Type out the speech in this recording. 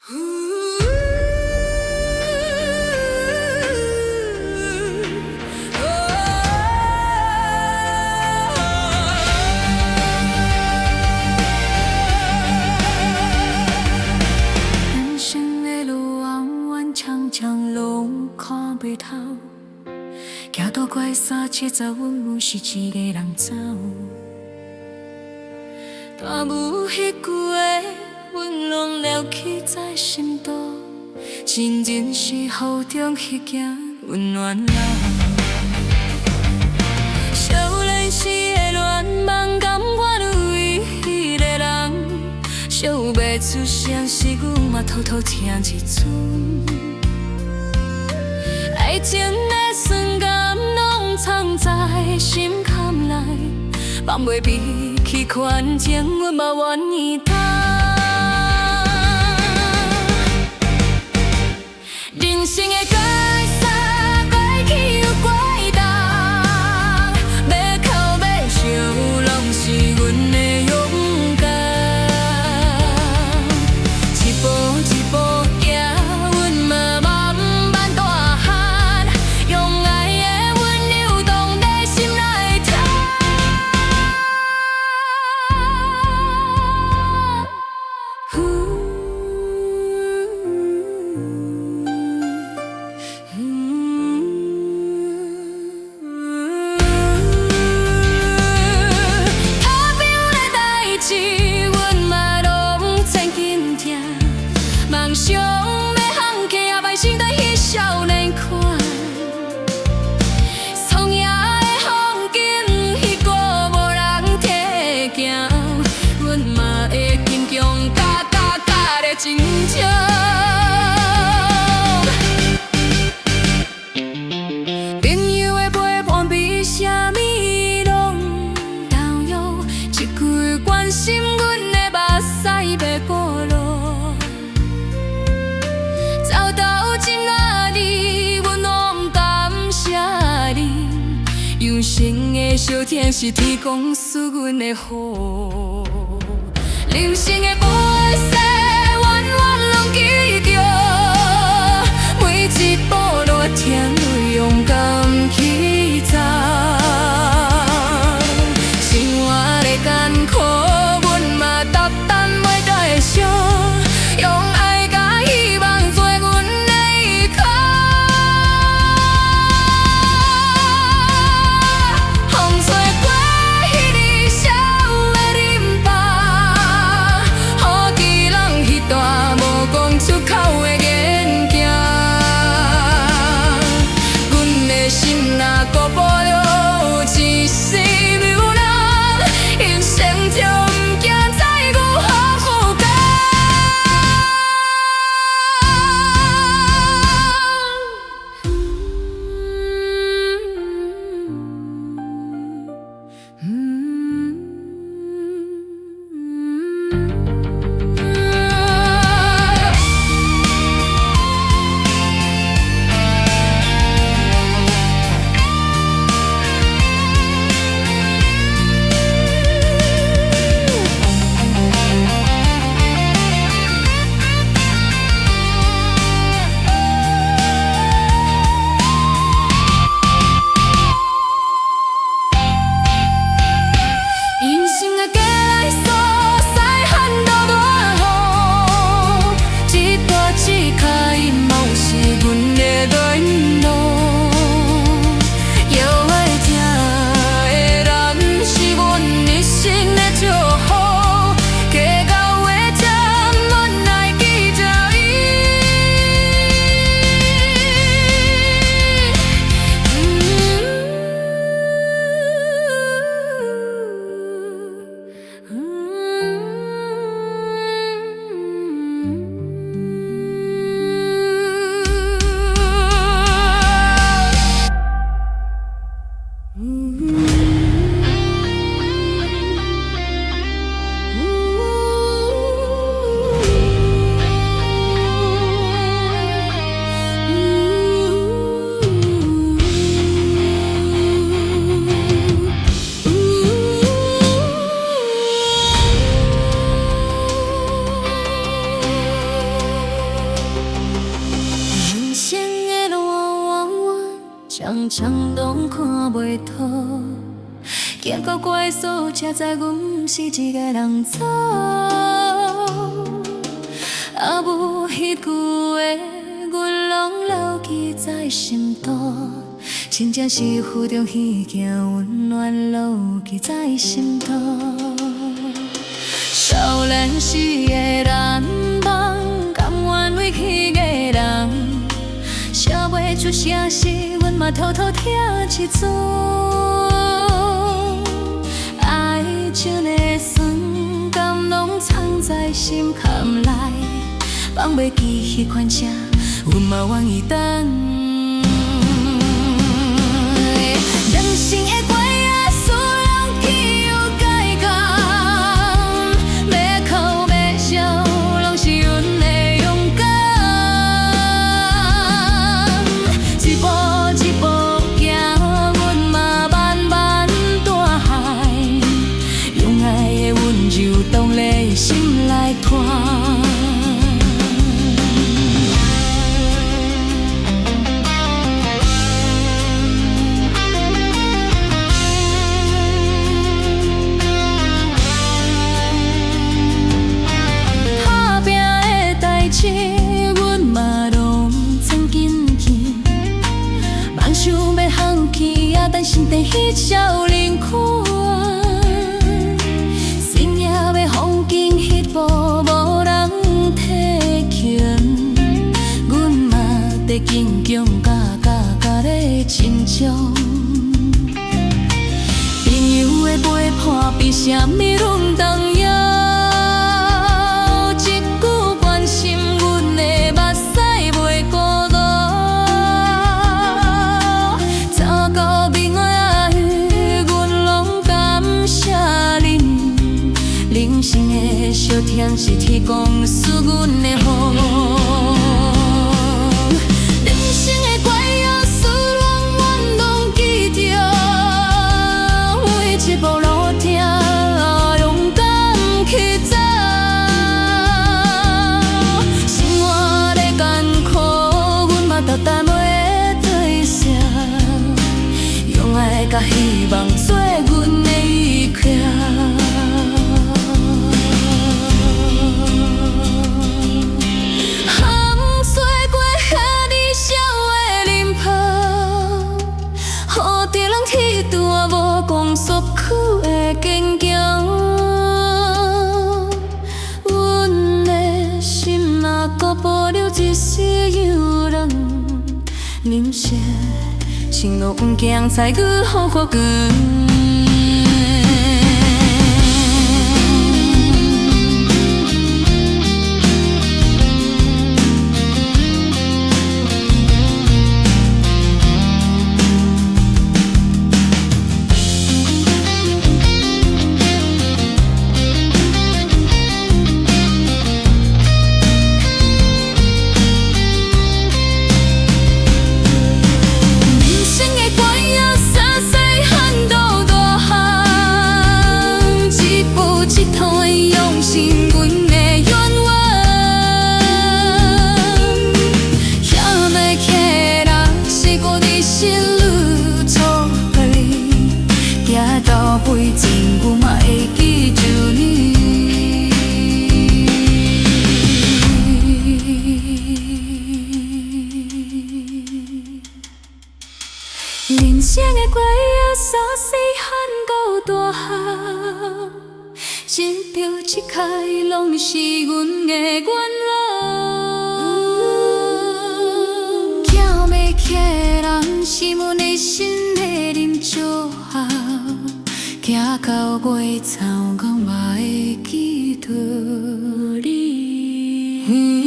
人生的路弯弯长长，拢看袂透。行到过370，阮有是一个人走。大雾迄句话，阮拢牢记在心头。真情是雨中迄件温暖流。少年时的恋梦，甘愿为迄个人，想袂出声时，阮嘛偷偷听一寸。爱情的酸甘，拢藏在心坎内，放袂闭去款情，阮嘛愿意等。人生的过山过去有过重，要哭要笑，拢是阮的勇敢。一步一步行，阮嘛慢慢大汉，用爱的温柔冻在心内藏。梦想要放弃，也歹心在彼少年款。苍野的风景，迄个无人替行，阮嘛会坚强，甲咧坚强。朋友的陪伴比啥物拢重要，一句关心阮的目屎袂过落。走到今仔日，阮拢感谢你。有生的小天是天公赐阮的福。人生的过世，远远拢记着，每一步路添泪，勇敢去走。生活的艰苦，阮嘛搭担袂再伤。用爱甲希望做阮的依靠。风吹过迄日少的林巴，雨季人风霜拢看袂透。经过怪数，才知阮是一个人走。啊，无迄句话，阮拢牢记在心头。真正是负重彼件温暖，牢记在心头。少年时的难忘，甘愿为迄个人，写袂出声时，阮嘛偷偷听一阵。爱情的酸甘拢藏在心坎内，放袂记迄款情，阮嘛愿意等。人生的怪啊，使人去有改讲，要哭要笑，拢是阮的勇敢。一步一步行，阮嘛慢慢大海，用爱的温柔当在心内看。阮嘛拢曾经见，梦想要放弃，也等心底迄少年看。心也要放进迄步，无人提拳。阮嘛在坚强，家咧珍重。朋友的陪伴比啥物拢重要。小天是天公赐阮的福，人生的怪啊，使人愿拢记着，每一步路程勇敢去走。生活的艰苦，阮嘛斗担袂退舍，用爱甲希望做阮的依靠。所苦的坚强，阮的心若搁保留一丝柔软，人生情路不惊，才去好好过。背前我嘛会记住你，人生的过啊，从细汉到大汉，一条一开拢是阮的愿望。欠要起的人，是阮的心的啉酒啊。行到尾草，我嘛会记住你。